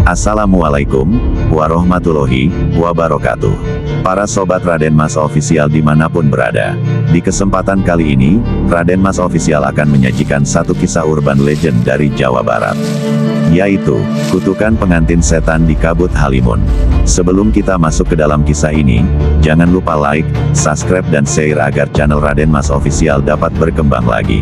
Assalamualaikum warahmatullahi wabarakatuh. Para sobat Raden Mas Official dimanapun berada. Di kesempatan kali ini, Raden Mas Official akan menyajikan satu kisah urban legend dari Jawa Barat. Yaitu, kutukan pengantin setan di Kabut Halimun. Sebelum kita masuk ke dalam kisah ini, jangan lupa like, subscribe dan share agar channel Raden Mas Official dapat berkembang lagi.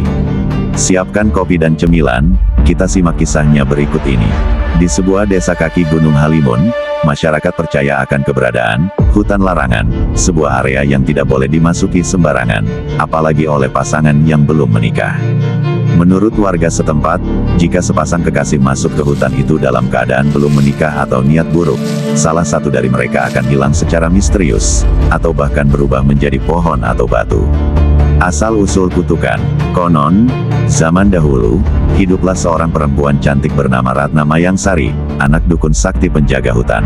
Siapkan kopi dan cemilan, kita simak kisahnya berikut ini. Di sebuah desa kaki Gunung Halimun, masyarakat percaya akan keberadaan hutan larangan, sebuah area yang tidak boleh dimasuki sembarangan, apalagi oleh pasangan yang belum menikah. Menurut warga setempat, jika sepasang kekasih masuk ke hutan itu dalam keadaan belum menikah atau niat buruk, salah satu dari mereka akan hilang secara misterius, atau bahkan berubah menjadi pohon atau batu. Asal-usul kutukan, konon, zaman dahulu, hiduplah seorang perempuan cantik bernama Ratna Mayangsari, anak dukun sakti penjaga hutan.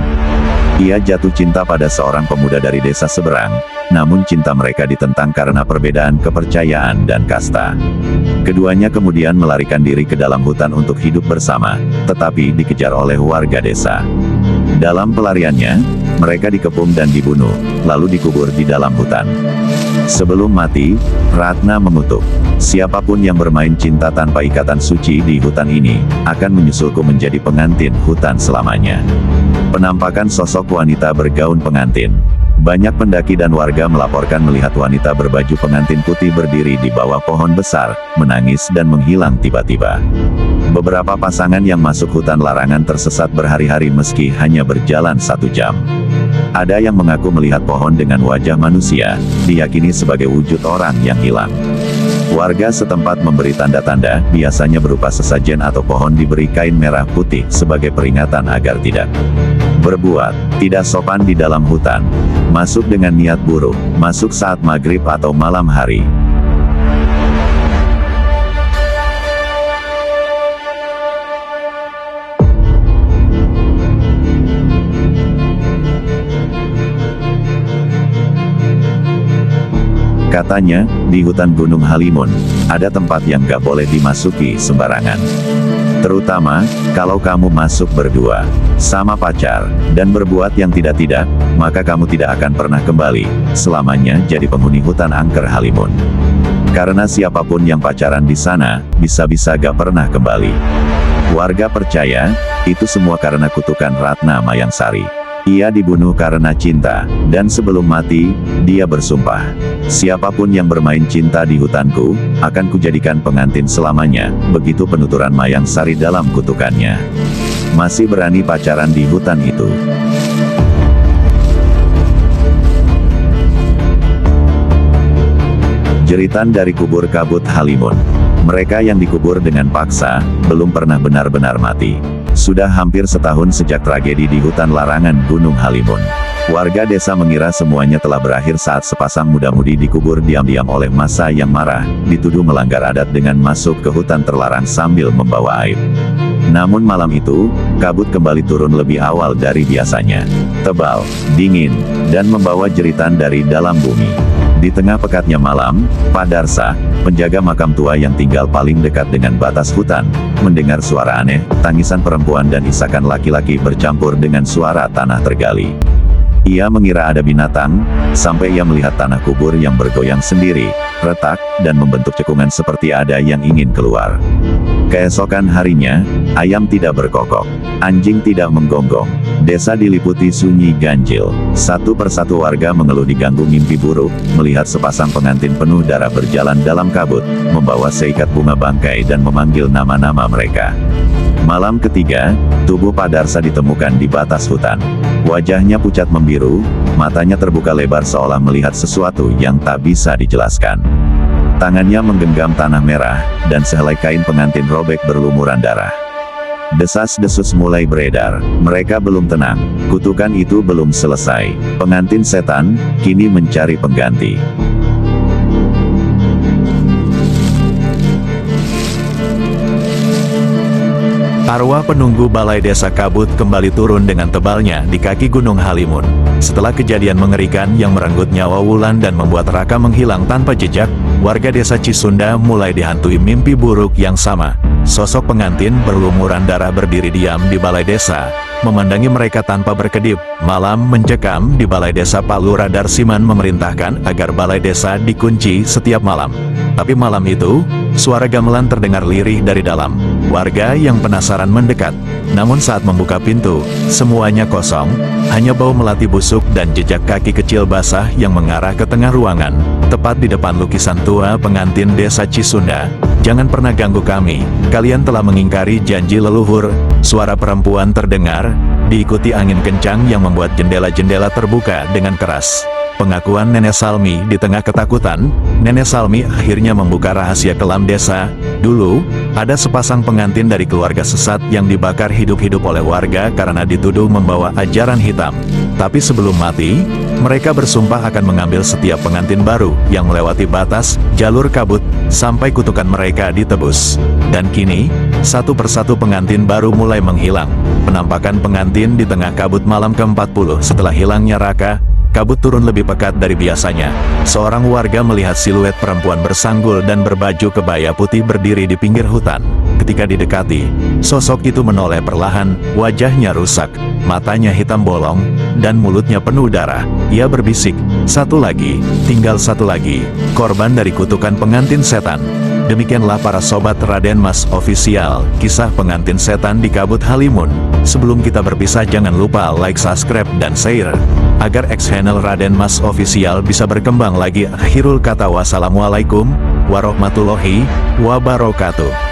Ia jatuh cinta pada seorang pemuda dari desa seberang, namun cinta mereka ditentang karena perbedaan kepercayaan dan kasta. Keduanya kemudian melarikan diri ke dalam hutan untuk hidup bersama, tetapi dikejar oleh warga desa. Dalam pelariannya, mereka dikepung dan dibunuh, lalu dikubur di dalam hutan. Sebelum mati, Ratna mengutuk, siapapun yang bermain cinta tanpa ikatan suci di hutan ini, akan menyusulku menjadi pengantin hutan selamanya. Penampakan sosok wanita bergaun pengantin. Banyak pendaki dan warga melaporkan melihat wanita berbaju pengantin putih berdiri di bawah pohon besar, menangis dan menghilang tiba-tiba. Beberapa pasangan yang masuk hutan larangan tersesat berhari-hari meski hanya berjalan 1 jam. Ada yang mengaku melihat pohon dengan wajah manusia, diyakini sebagai wujud orang yang hilang. Warga setempat memberi tanda-tanda, biasanya berupa sesajen atau pohon diberi kain merah putih sebagai peringatan agar tidak berbuat tidak sopan di dalam hutan, masuk dengan niat buruk, masuk saat maghrib atau malam hari. Katanya, di hutan Gunung Halimun, ada tempat yang gak boleh dimasuki sembarangan. Terutama, kalau kamu masuk berdua, sama pacar, dan berbuat yang tidak-tidak, maka kamu tidak akan pernah kembali, selamanya jadi penghuni hutan angker Halimun. Karena siapapun yang pacaran di sana, bisa-bisa gak pernah kembali. Warga percaya, itu semua karena kutukan Ratna Mayangsari. Ia dibunuh karena cinta, dan sebelum mati, dia bersumpah, siapapun yang bermain cinta di hutanku, akan kujadikan pengantin selamanya, begitu penuturan Mayangsari dalam kutukannya. Masih berani pacaran di hutan itu. Jeritan dari kubur Kabut Halimun. Mereka yang dikubur dengan paksa, belum pernah benar-benar mati. Sudah hampir setahun sejak tragedi di hutan larangan Gunung Halimun. Warga desa mengira semuanya telah berakhir saat sepasang muda-mudi dikubur diam-diam oleh massa yang marah, dituduh melanggar adat dengan masuk ke hutan terlarang sambil membawa aib. Namun malam itu, kabut kembali turun lebih awal dari biasanya. Tebal, dingin, dan membawa jeritan dari dalam bumi. Di tengah pekatnya malam, Pak Darsa, penjaga makam tua yang tinggal paling dekat dengan batas hutan, mendengar suara aneh, tangisan perempuan dan isakan laki-laki bercampur dengan suara tanah tergali. Ia mengira ada binatang, sampai ia melihat tanah kubur yang bergoyang sendiri, retak, dan membentuk cekungan seperti ada yang ingin keluar. Keesokan harinya, ayam tidak berkokok, anjing tidak menggonggong, desa diliputi sunyi ganjil. Satu persatu warga mengeluh diganggu mimpi buruk, melihat sepasang pengantin penuh darah berjalan dalam kabut, membawa seikat bunga bangkai dan memanggil nama-nama mereka. Malam ketiga, tubuh Pak Darsa ditemukan di batas hutan. Wajahnya pucat membiru, matanya terbuka lebar seolah melihat sesuatu yang tak bisa dijelaskan. Tangannya menggenggam tanah merah, dan sehelai kain pengantin robek berlumuran darah. Desas-desus mulai beredar, mereka belum tenang, kutukan itu belum selesai. Pengantin setan, kini mencari pengganti. Arwah penunggu balai desa Kabut kembali turun dengan tebalnya di kaki Gunung Halimun. Setelah kejadian mengerikan yang merenggut nyawa Wulan dan membuat Raka menghilang tanpa jejak, warga desa Cisunda mulai dihantui mimpi buruk yang sama. Sosok pengantin berlumuran darah berdiri diam di balai desa, memandangi mereka tanpa berkedip. Malam mencekam di balai desa. Pak Lurah Darsiman memerintahkan agar balai desa dikunci setiap malam. Tapi malam itu, suara gamelan terdengar lirih dari dalam. Warga yang penasaran mendekat. Namun saat membuka pintu, semuanya kosong, hanya bau melati busuk dan jejak kaki kecil basah yang mengarah ke tengah ruangan, tepat di depan lukisan tua pengantin desa Cisunda. "Jangan pernah ganggu kami, kalian telah mengingkari janji leluhur." Suara perempuan terdengar, diikuti angin kencang yang membuat jendela-jendela terbuka dengan keras. Pengakuan Nenek Salmi. Di tengah ketakutan, Nenek Salmi akhirnya membuka rahasia kelam desa. Dulu, ada sepasang pengantin dari keluarga sesat yang dibakar hidup-hidup oleh warga karena dituduh membawa ajaran hitam. Tapi sebelum mati, mereka bersumpah akan mengambil setiap pengantin baru yang melewati batas jalur Kabut, sampai kutukan mereka ditebus. Dan kini, satu persatu pengantin baru mulai menghilang. Penampakan pengantin di tengah kabut malam ke-40 setelah hilangnya Raka. Kabut turun lebih pekat dari biasanya. Seorang warga melihat siluet perempuan bersanggul dan berbaju kebaya putih berdiri di pinggir hutan. Ketika didekati, sosok itu menoleh perlahan, wajahnya rusak, matanya hitam bolong, dan mulutnya penuh darah. Ia berbisik, "Satu lagi, tinggal satu lagi, korban dari kutukan pengantin setan." Demikianlah para sobat Raden Mas Official, kisah pengantin setan di Kabut Halimun. Sebelum kita berpisah, jangan lupa like, subscribe, dan share, agar channel Raden Mas Official bisa berkembang lagi. Akhirul kata, wassalamualaikum warahmatullahi wabarakatuh.